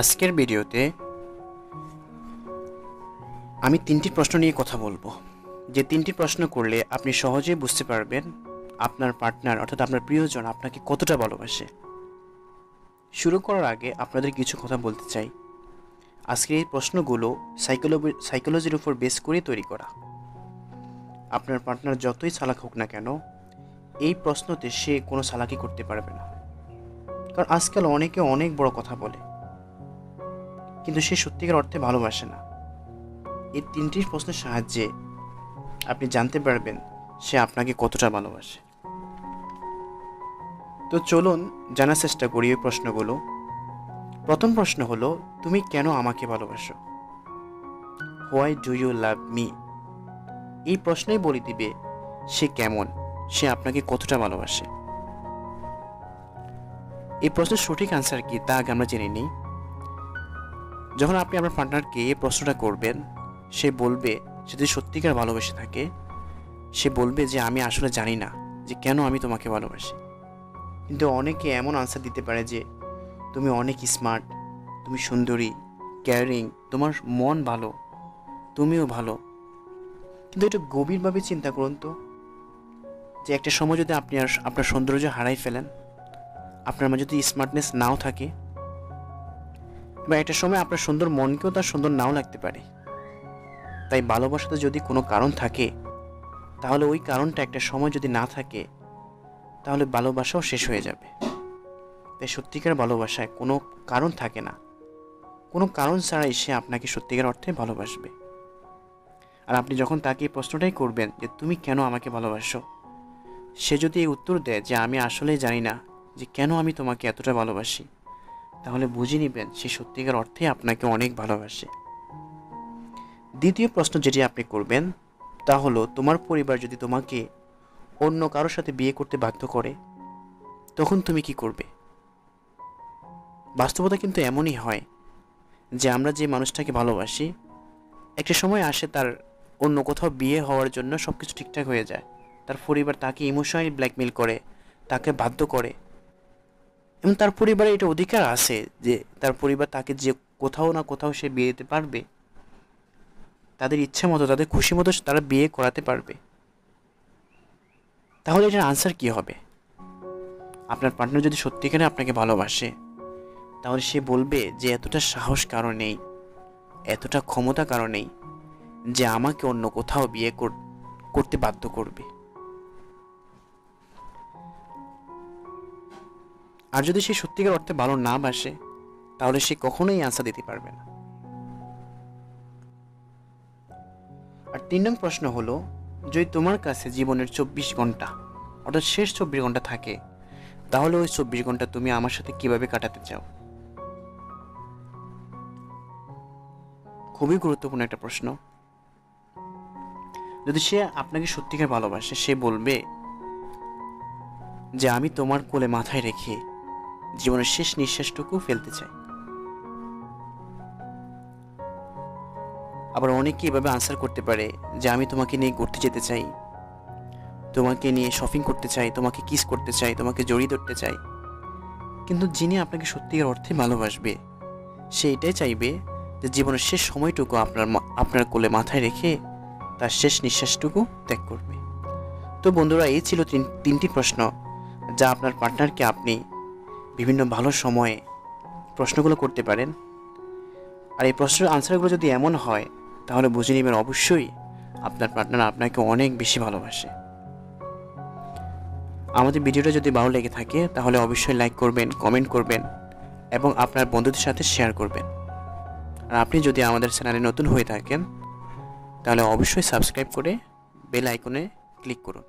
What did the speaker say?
আজকের ভিডিওতে আমি তিনটি প্রশ্ন নিয়ে কথা বলবো, যে তিনটি প্রশ্ন করলে আপনি সহজেই বুঝতে পারবেন আপনার পার্টনার অর্থাৎ আপনার প্রিয়জন আপনাকে কতটা ভালোবাসে। শুরু করার আগে আপনাদের কিছু কথা বলতে চাই। আজকের এই প্রশ্নগুলো সাইকোলজির উপর বেস করে তৈরি করা। আপনার পার্টনার যতই চালাক হোক না কেন, এই প্রশ্নতে সে কোনো চালাকি করতে পারবে না। কারণ আজকাল অনেকে অনেক বড় কথা বলে, কিন্তু সে সত্যিকার অর্থে ভালোবাসে না। এই তিনটি প্রশ্নের সাহায্যে আপনি জানতে পারবেন সে আপনাকে কতটা ভালোবাসে। তো চলুন জানার চেষ্টা করি এই প্রশ্নগুলো। প্রথম প্রশ্ন হলো, তুমি কেন আমাকে ভালোবাসো? Why do you love me? এই প্রশ্নেই বলে দিবে সে কেমন, সে আপনাকে কতটা ভালোবাসে। এই প্রশ্নের সঠিক আনসার কি তা আগে আমরা জেনে নিই। যখন আপনি আপনার পার্টনারকে এই প্রশ্নটা করবেন, সে বলবে, সে যদি সত্যিকার ভালোবেসে থাকে, সে বলবে যে আমি আসলে জানি না যে কেন আমি তোমাকে ভালোবাসি। কিন্তু অনেকে এমন আনসার দিতে পারে যে তুমি অনেক স্মার্ট, তুমি সুন্দরী, কেয়ারিং, তোমার মন ভালো, তুমিও ভালো। কিন্তু এটা গভীরভাবে চিন্তা করুন তো, যে একটা সময় যদি আপনি আর আপনার সৌন্দর্য হারাই ফেলেন, আপনার মাঝে যদি স্মার্টনেস নাও থাকে, বা একটা সময় আপনার সুন্দর মনকেও তার সুন্দর নাও লাগতে পারে। তাই ভালোবাসাতে যদি কোনো কারণ থাকে, তাহলে ওই কারণটা একটা সময় যদি না থাকে, তাহলে ভালোবাসাও শেষ হয়ে যাবে। তাই সত্যিকার ভালোবাসায় কোনো কারণ থাকে না, কোনো কারণ ছাড়াই সে আপনাকে সত্যিকার অর্থে ভালোবাসবে। আর আপনি যখন তাকে এই প্রশ্নটাই করবেন যে তুমি কেন আমাকে ভালোবাসো, সে যদি এই উত্তর দেয় যে আমি আসলেই জানি না যে কেন আমি তোমাকে এতটা ভালোবাসি, তাহলে বুঝে নেবেন সে সত্যিকার অর্থে আপনাকে অনেক ভালোবাসে। দ্বিতীয় প্রশ্ন যেটি আপনি করবেন তা হলো, তোমার পরিবার যদি তোমাকে অন্য কারোর সাথে বিয়ে করতে বাধ্য করে, তখন তুমি কি করবে? বাস্তবতা কিন্তু এমনই হয় যে আমরা যে মানুষটাকে ভালোবাসি, একটা সময় আসে তার অন্য কোথাও বিয়ে হওয়ার জন্য সব কিছু ঠিকঠাক হয়ে যায়। তার পরিবার তাকে ইমোশনালি ব্ল্যাকমেল করে, তাকে বাধ্য করে, এবং তার পরিবারে এটা অধিকার আছে যে তার পরিবার তাকে যে কোথাও না কোথাও সে বিয়ে দিতে পারবে, তাদের ইচ্ছে মতো, তাদের খুশি মতো তারা বিয়ে করাতে পারবে। তাহলে এটার আনসার কি হবে? আপনার পার্টনার যদি সত্যিকারে আপনাকে ভালোবাসে, তাহলে সে বলবে যে এতটা সাহস কারো নেই, এতটা ক্ষমতা কারো নেই যে আমাকে অন্য কোথাও বিয়ে করতে বাধ্য করবে। আর যদি সে সত্যিকার অর্থে ভালো না বাসে, তাহলে সে কখনোই আনসার দিতে পারবে না। আর 3 নং প্রশ্ন হলো, যদি তোমার কাছে জীবনের 24 ঘন্টা অর্থাৎ শেষ 24 ঘন্টা থাকে, তাহলে ওই 24 ঘন্টা তুমি আমার সাথে কিভাবে কাটাতে চাও? খুবই গুরুত্বপূর্ণ একটা প্রশ্ন। যদি সে আপনাকে সত্যিকার ভালোবাসে, সে বলবে যে আমি তোমার কোলে মাথায় রেখে জীবনের শেষ নিঃশ্বাসটুকু ফেলতে চাই। আবার অনেকে এভাবে আনসার করতে পারে যে আমি তোমাকে নিয়ে ঘুরতে যেতে চাই, তোমাকে নিয়ে শপিং করতে চাই, তোমাকে কিস করতে চাই, তোমাকে জড়িয়ে ধরতে চাই। কিন্তু যিনি আপনাকে সত্যিকার অর্থে ভালোবাসবে, সে এটাই চাইবে যে জীবনের শেষ সময়টুকু আপনার কোলে মাথায় রেখে তার শেষ নিঃশ্বাসটুকু ত্যাগ করবে। তো বন্ধুরা, এই ছিল তিনটি প্রশ্ন যা আপনার পার্টনারকে আপনি বিভিন্ন ভালো সময়ে প্রশ্নগুলো করতে পারেন। আর এই প্রশ্নের আনসারগুলো যদি এমন হয়, তাহলে বুঝে নেবেন অবশ্যই আপনার পার্টনার আপনাকে অনেক বেশি ভালোবাসে। আমাদের ভিডিওটা যদি ভালো লেগে থাকে, তাহলে অবশ্যই লাইক করবেন, কমেন্ট করবেন এবং আপনার বন্ধুদের সাথে শেয়ার করবেন। আর আপনি যদি আমাদের চ্যানেলে নতুন হয়ে থাকেন, তাহলে অবশ্যই সাবস্ক্রাইব করে বেল আইকনে ক্লিক করুন।